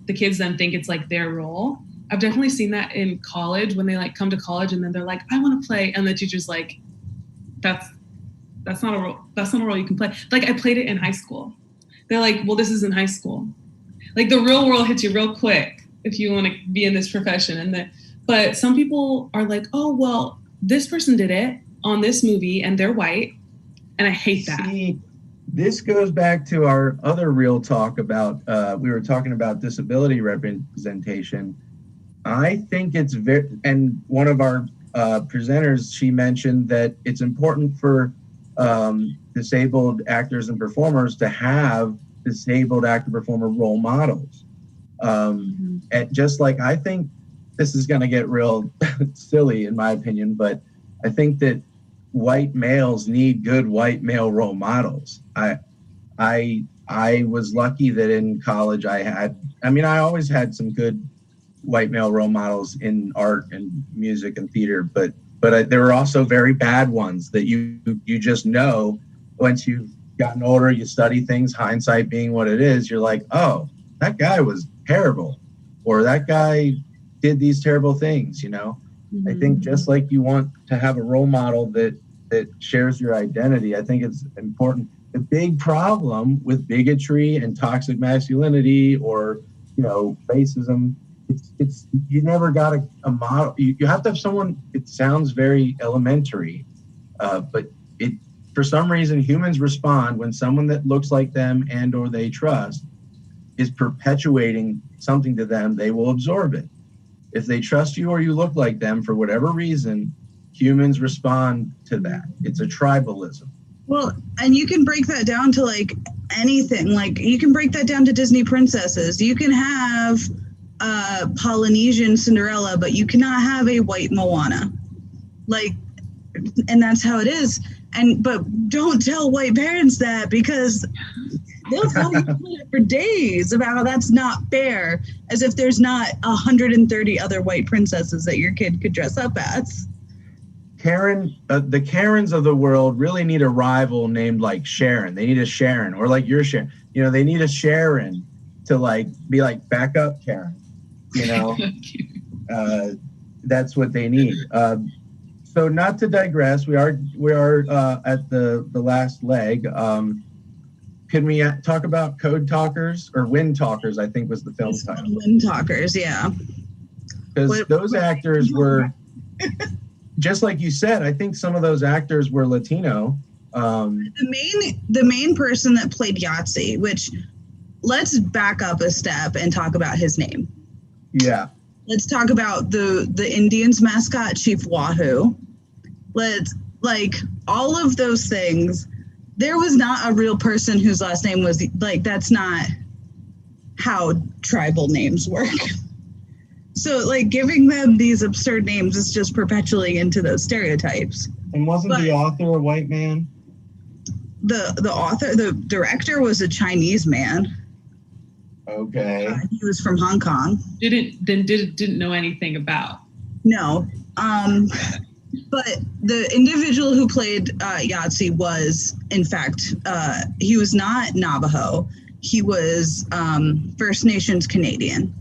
the kids then think it's like their role. I've definitely seen that in college, when they like come to college and then they're like, I want to play, and the teacher's like, that's not a role. That's not a role you can play. Like, I played it in high school. They're like, well, this is in high school. Like, the real world hits you real quick if you want to be in this profession. But some people are like, oh, well, this person did it on this movie and they're white, and I hate that. See, this goes back to our other real talk about, we were talking about disability representation. I think it's very, and one of our presenters, she mentioned that it's important for disabled actors and performers to have disabled actor performer role models. And just like, I think this is going to get real silly in my opinion, but I think that white males need good white male role models. I was lucky that in college I always had some good white male role models in art and music and theater, but there were also very bad ones that you just know once you've gotten older, you study things, hindsight being what it is, you're like, oh, that guy was terrible, or that guy did these terrible things, you know? Mm-hmm. I think just like you want to have a role model that shares your identity, I think it's important. The big problem with bigotry and toxic masculinity or, you know, racism, it's you never got a model. You have to have someone. It sounds very elementary, but it for some reason humans respond when someone that looks like them and or they trust is perpetuating something to them. They will absorb it. If they trust you or you look like them for whatever reason, humans respond to that. It's a tribalism. Well, and you can break that down to like anything. Like you can break that down to Disney princesses. You can have Polynesian Cinderella, but you cannot have a white Moana. Like, and that's how it is. But don't tell white parents that, because they'll tell you for days about how that's not fair, as if there's not 130 other white princesses that your kid could dress up as. Karen, the Karens of the world really need a rival named like Sharon. They need a Sharon, or like your Sharon. You know, they need a Sharon to like be like, back up, Karen. You know, that's what they need. So not to digress, we are at the last leg. Can we talk about Code Talkers or Wind Talkers? I think was the film title. Wind Talkers, yeah. Because those actors were, just like you said, I think some of those actors were Latino. The main person that played Yahtzee, which let's back up a step and talk about his name. Yeah. Let's talk about the Indians mascot, Chief Wahoo. Let's, like, all of those things. There was not a real person whose last name was, like, that's not how tribal names work. So, like, giving them these absurd names is just perpetuating into those stereotypes. And wasn't the author a white man? The director was a Chinese man. Okay. He was from Hong Kong. Didn't know anything about. No. But the individual who played Yahtzee was, in fact, he was not Navajo. He was First Nations Canadian.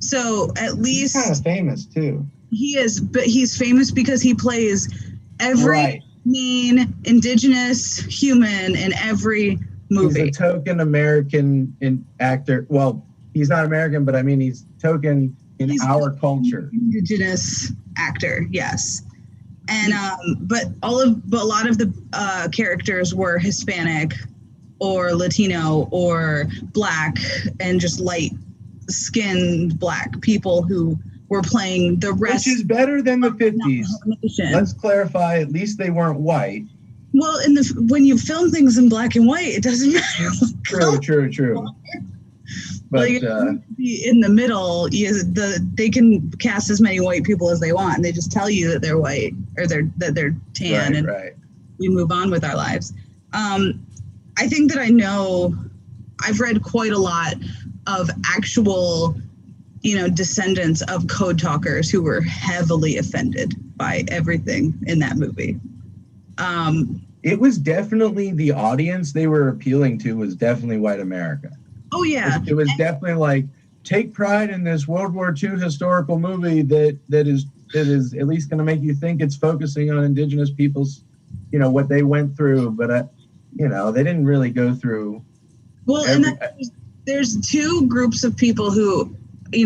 So at least... He's kind of famous, too. He is, but he's famous because he plays every main Indigenous human in every movie. He's a token American actor. Well, he's not American, but I mean, he's token in our culture. Indigenous actor, yes. And but a lot of the characters were Hispanic or Latino or Black, and just light-skinned Black people who were playing the rest. Which is better than the 50s. Let's clarify, at least they weren't white. Well, when you film things in black and white, it doesn't matter. True. But in the middle, they can cast as many white people as they want, and they just tell you that they're white or that they're tan, we move on with our lives. I think that I've read quite a lot of actual, descendants of Code Talkers who were heavily offended by everything in that movie. It was definitely the audience they were appealing to was definitely white America. Oh, yeah. It was definitely like, take pride in this World War II historical movie that is at least going to make you think it's focusing on Indigenous people's, what they went through. But, they didn't really go through. Well, there's two groups of people who, they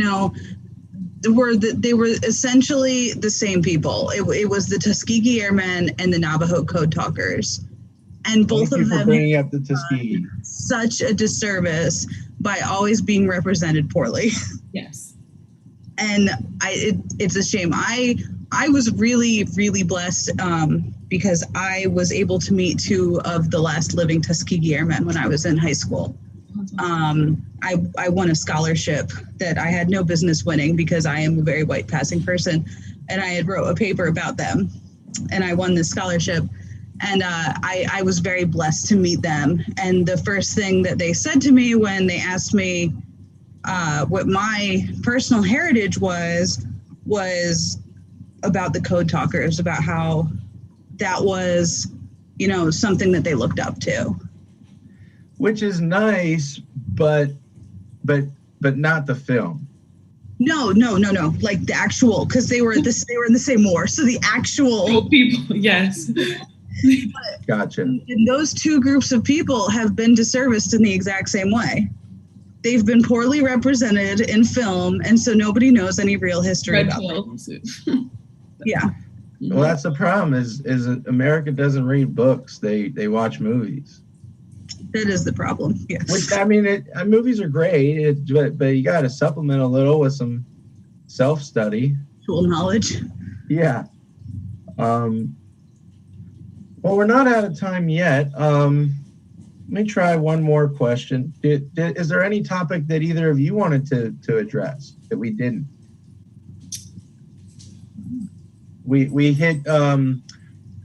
were essentially the same people. It was the Tuskegee Airmen and the Navajo Code Talkers. And both of them bringing up the Tuskegee. Such a disservice by always being represented poorly. Yes. and it's a shame. I was really, really blessed because I was able to meet 2 of the last living Tuskegee Airmen when I was in high school. I won a scholarship that I had no business winning because I am a very white passing person, and I had wrote a paper about them, and I won this scholarship. And I was very blessed to meet them. And the first thing that they said to me when they asked me what my personal heritage was about the code talkers, about how that was, something that they looked up to. Which is nice, but not the film. No. Like the actual, because they were in the same war. So the actual people, yes. Gotcha. And those 2 groups of people have been disserviced in the exact same way. They've been poorly represented in film, and so nobody knows any real history about them. Yeah. Well, that's the problem. Is America doesn't read books; they watch movies. That is the problem. Yes. Which, I mean, movies are great, but you got to supplement a little with some self-study. Tool knowledge. Yeah. Well, we're not out of time yet. Let me try one more question. Is there any topic that either of you wanted to address that we didn't? We hit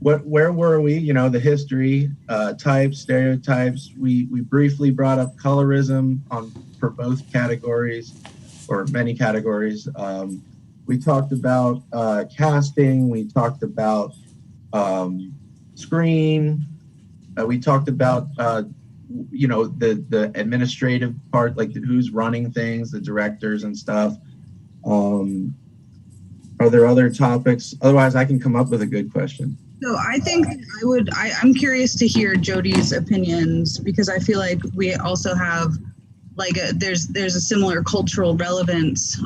where were we? The history, types, stereotypes. We briefly brought up colorism for both categories, or many categories. We talked about casting. We talked about screen. We talked about the administrative part, like who's running things, the directors and stuff. Are there other topics? Otherwise, I can come up with a good question. So I think I'm curious to hear Jody's opinions, because I feel like we also have there's a similar cultural relevance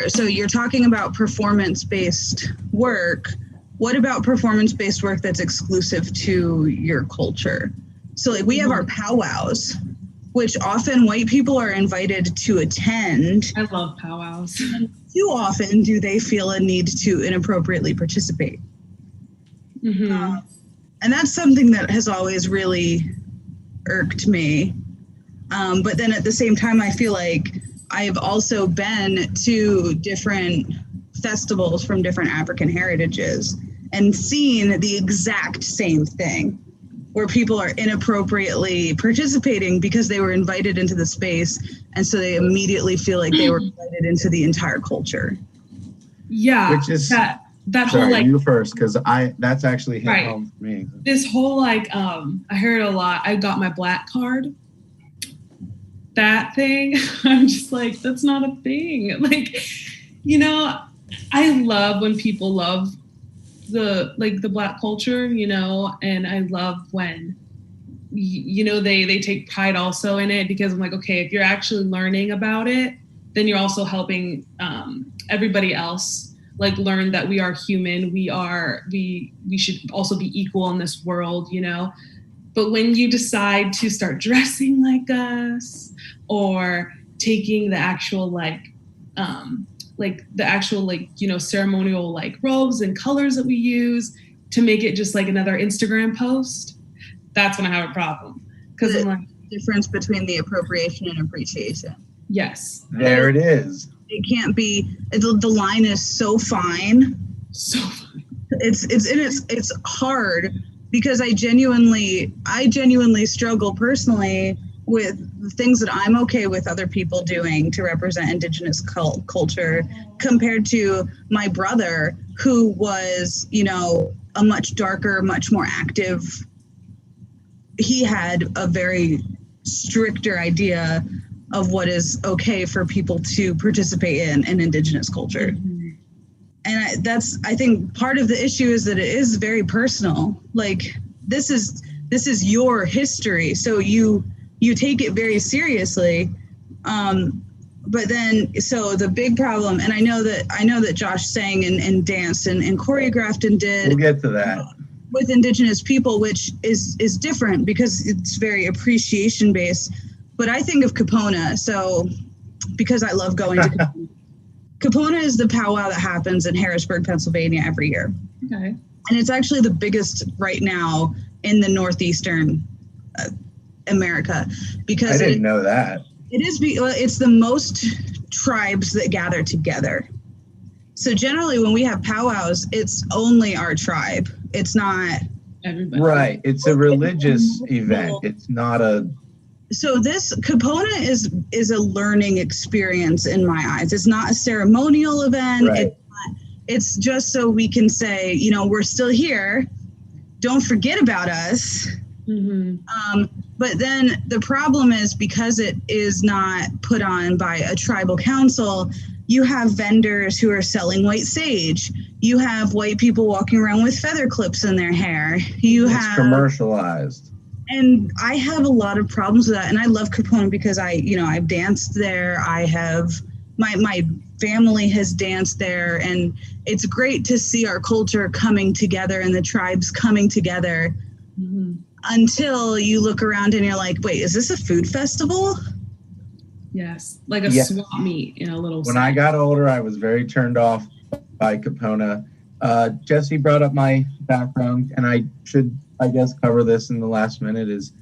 so you're talking about performance-based work. What about performance-based work that's exclusive to your culture? So we have our powwows, which often white people are invited to attend. I love powwows. Too often do they feel a need to inappropriately participate. Mm-hmm. And that's something that has always really irked me. But then at the same time, I feel like I've also been to different festivals from different African heritages and seen the exact same thing, where people are inappropriately participating because they were invited into the space, and so they immediately feel like they were invited into the entire culture. Yeah, which is that sorry, whole you first, because that's actually hit home for me. This whole I heard a lot. I got my black card. That thing, I'm just like, that's not a thing. I love when people love the Black culture, and I love when, they take pride also in it, because I'm like, okay, if you're actually learning about it, then you're also helping everybody else learn that we are human. We should also be equal in this world, But when you decide to start dressing like us, or taking the actual ceremonial robes and colors that we use to make it just another Instagram post, that's when I have a problem. Because I'm like, difference between the appropriation and appreciation. Yes. There it is. It can't be, the line is so fine. So fine. It's hard, because I genuinely struggle personally with the things that I'm okay with other people doing to represent Indigenous culture, compared to my brother, who was, a much darker, much more active. He had a very stricter idea of what is okay for people to participate in Indigenous culture. Mm-hmm. And I think part of the issue is that it is very personal. This is your history, so you take it very seriously. But then, so the big problem, and I know that Josh sang and danced and choreographed and did. We'll get to that. With Indigenous people, which is different because it's very appreciation based. But I think of Capona, so because I love going to Capona. Capona is the powwow that happens in Harrisburg, Pennsylvania every year. Okay. And it's actually the biggest right now in the Northeastern America, because I didn't know that. it's the most tribes that gather together. So generally when we have powwows, it's only our tribe. It's not Everybody. Right. It's a religious event. It's not a. So this Capona is a learning experience in my eyes. It's not a ceremonial event. Right. It's just so we can say, you know, we're still here. Don't forget about us. Mm-hmm. But then the problem is, because it is not put on by a tribal council, you have vendors who are selling white sage. You have white people walking around with feather clips in their hair. It's commercialized. And I have a lot of problems with that. And I love Capona because I've danced there. I have my family has danced there, and it's great to see our culture coming together and the tribes coming together. Mm-hmm. Until you look around and you're like, wait, is this a food festival? Yes, like a swap meet in a little. When I got older, I was very turned off by Capona. Jesse brought up my background, and I should, I guess, cover this in the last minute, is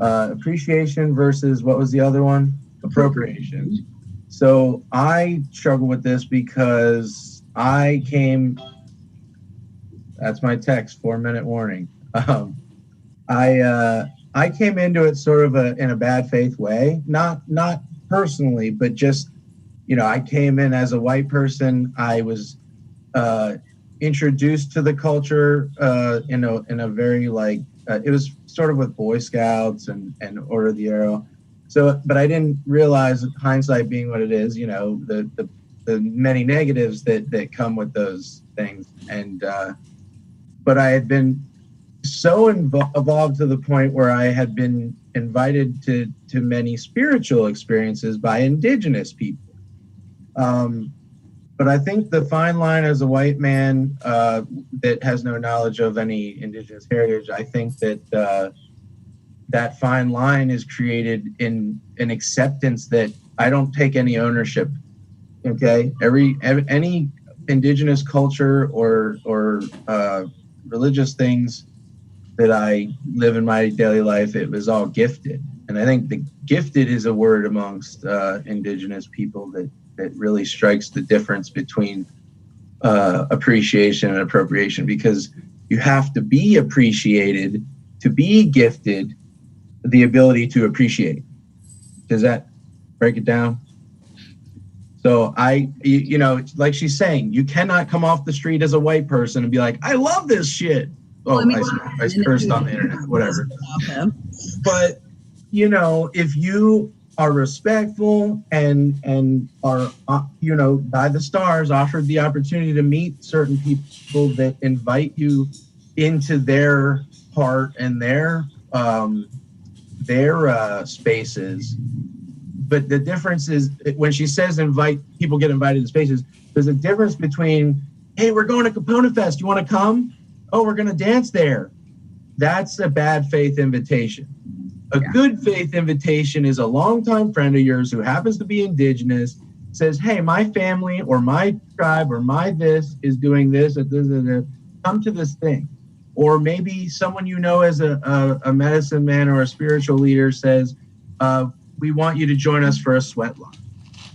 appreciation versus, what was the other one? Appropriation. So I struggle with this because that's my text, 4-minute warning. I came into it sort of in a bad faith way, not personally, but just, I came in as a white person. I was introduced to the culture in a very it was sort of with Boy Scouts and Order of the Arrow. So, but I didn't realize, hindsight being what it is, the many negatives that come with those things. And but I had been so evolved to the point where I had been invited to many spiritual experiences by indigenous people. But I think the fine line as a white man that has no knowledge of any indigenous heritage, I think that that fine line is created in an acceptance that I don't take any ownership. Okay, any indigenous culture or religious things that I live in my daily life, it was all gifted. And I think the gifted is a word amongst indigenous people that really strikes the difference between appreciation and appropriation, because you have to be appreciated to be gifted the ability to appreciate. Does that break it down? So like she's saying, you cannot come off the street as a white person and be like, I love this shit. Oh, I cursed on the internet, whatever. But, if you are respectful and are, by the stars, offered the opportunity to meet certain people that invite you into their heart and their spaces. But the difference is, when she says people get invited to spaces, there's a difference between, hey, we're going to Capona Fest, you want to come? Oh, we're going to dance there. That's a bad faith invitation. A good faith invitation is a longtime friend of yours who happens to be indigenous, says, hey, my family or my tribe or my this is doing this, come to this thing. Or maybe someone as a medicine man or a spiritual leader says, we want you to join us for a sweat lodge.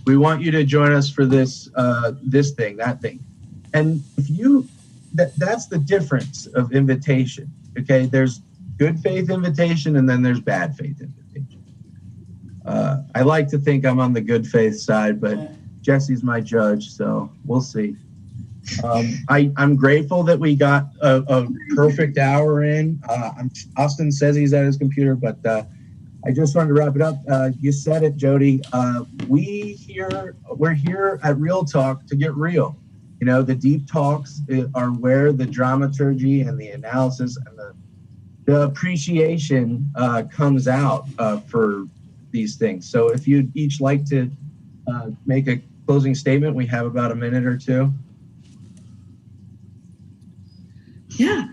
We want you to join us for this thing, that thing. And that's the difference of invitation. Okay, there's good faith invitation and then there's bad faith invitation. I like to think I'm on the good faith side, but Jesse's my judge, so we'll see. I'm grateful that we got a perfect hour in. Austin says he's at his computer, but I just wanted to wrap it up. You said it, Jody. We're here at Real Talk to get real. The deep talks are where the dramaturgy and the analysis and the appreciation comes out for these things. So if you'd each like to make a closing statement, we have about a minute or two. Yeah,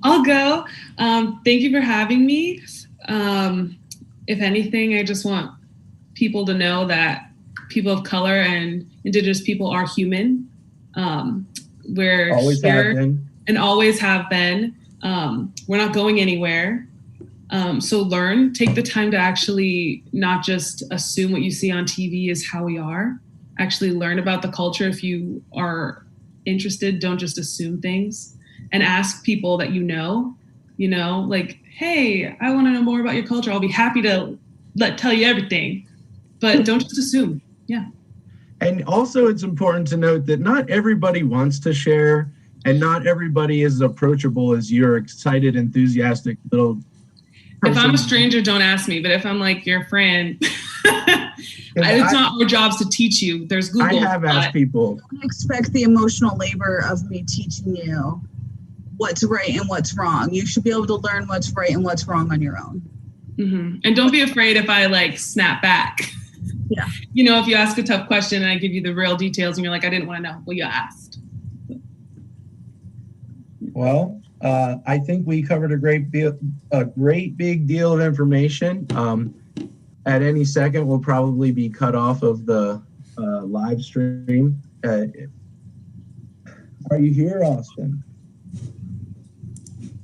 I'll go. Thank you for having me. If anything, I just want people to know that people of color and Indigenous people are human. We're Always here have been. and always have been. We're not going anywhere. So learn, take the time to actually not just assume what you see on TV is how we are. Actually learn about the culture. If you are interested, don't just assume things, and ask people that you know, like, hey, I want to know more about your culture. I'll be happy to tell you everything, but don't just assume. Yeah. And also it's important to note that not everybody wants to share, and not everybody is as approachable as your excited, enthusiastic little person. If I'm a stranger, don't ask me. But if I'm like your friend, it's not our jobs to teach you. There's Google. I have asked people. Don't expect the emotional labor of me teaching you what's right and what's wrong. You should be able to learn what's right and what's wrong on your own. Mm-hmm. And don't be afraid if I like snap back. Yeah. If you ask a tough question and I give you the real details and you're like, I didn't want to know. Well, you asked. Well, I think we covered a great big deal of information. At any second, we'll probably be cut off of the live stream. Are you here, Austin?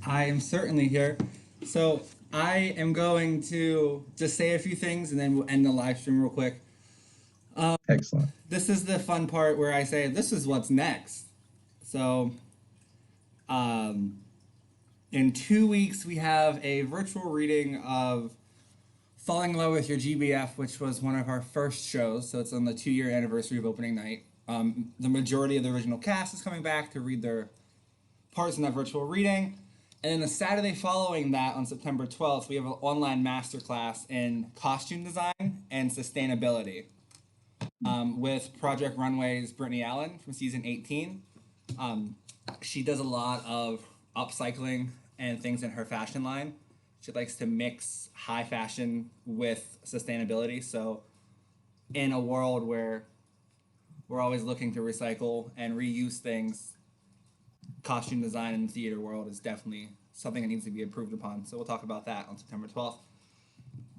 I am certainly here. So I am going to just say a few things and then we'll end the live stream real quick. Excellent. This is the fun part where I say, this is what's next. So in 2 weeks, we have a virtual reading of Falling in Love with Your GBF, which was one of our first shows. So it's on the 2-year anniversary of opening night. The majority of the original cast is coming back to read their parts in that virtual reading. And then the Saturday following that, on September 12th, we have an online masterclass in costume design and sustainability with Project Runway's Brittany Allen from season 18. She does a lot of upcycling and things in her fashion line. She likes to mix high fashion with sustainability. So in a world where we're always looking to recycle and reuse things, costume design in the theater world is definitely something that needs to be improved upon. So we'll talk about that on September 12th.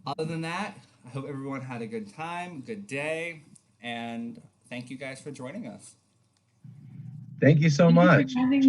Other than that, I hope everyone had a good time, good day, and thank you guys for joining us. Thank you so much. Thank you for having me.